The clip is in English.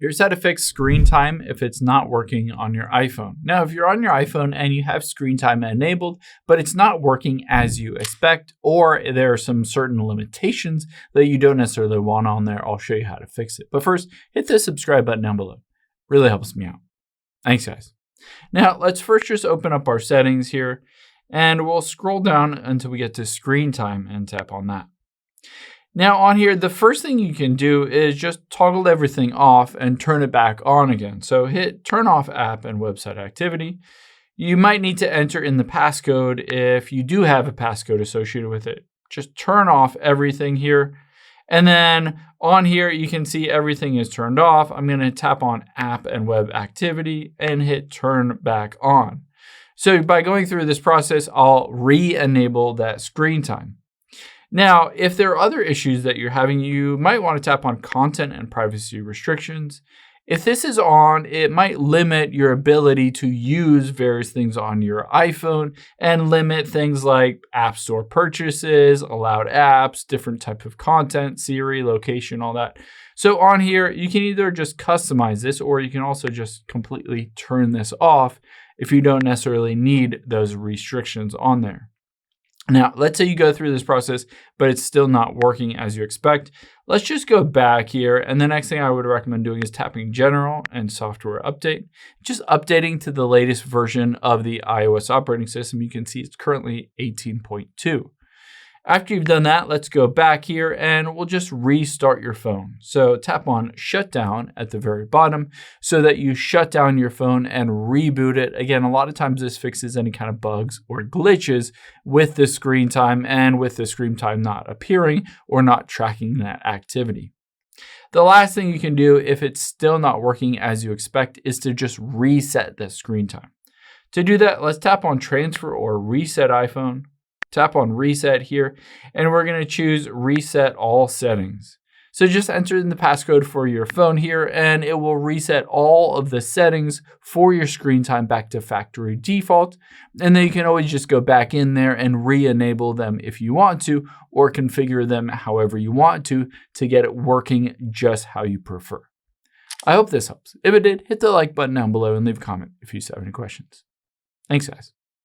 Here's how to fix screen time if it's not working on your iPhone. Now, if you're on your iPhone and you have screen time enabled, but it's not working as you expect, or there are some certain limitations that you don't necessarily want on there, I'll show you how to fix it. But first, hit the subscribe button down below. Really helps me out. Thanks, guys. Now, let's first just open up our settings here, and we'll scroll down until we get to screen time and tap on that. Now on here, the first thing you can do is just toggle everything off and turn it back on again. So hit turn off app and website activity. You might need to enter in the passcode if you do have a passcode associated with it. Just turn off everything here. And then on here, you can see everything is turned off. I'm going to tap on app and web activity and hit turn back on. So by going through this process, I'll re-enable that screen time. Now, if there are other issues that you're having, you might want to tap on content and privacy restrictions. If this is on, it might limit your ability to use various things on your iPhone and limit things like App Store purchases, allowed apps, different type of content, Siri, location, all that. So on here, you can either just customize this or you can also just completely turn this off if you don't necessarily need those restrictions on there. Now, let's say you go through this process, but it's still not working as you expect. Let's just go back here. And the next thing I would recommend doing is tapping General and Software Update. Just updating to the latest version of the iOS operating system. You can see it's currently 18.2. After you've done that, let's go back here and we'll just restart your phone. So tap on Shutdown at the very bottom so that you shut down your phone and reboot it. Again, a lot of times this fixes any kind of bugs or glitches with the screen time and with the screen time not appearing or not tracking that activity. The last thing you can do if it's still not working as you expect is to just reset the screen time. To do that, let's tap on Transfer or Reset iPhone. Tap on reset here, and we're going to choose reset all settings. So just enter in the passcode for your phone here, and it will reset all of the settings for your screen time back to factory default. And then you can always just go back in there and re-enable them if you want to, or configure them however you want to get it working just how you prefer. I hope this helps. If it did, hit the like button down below and leave a comment if you have any questions. Thanks, guys.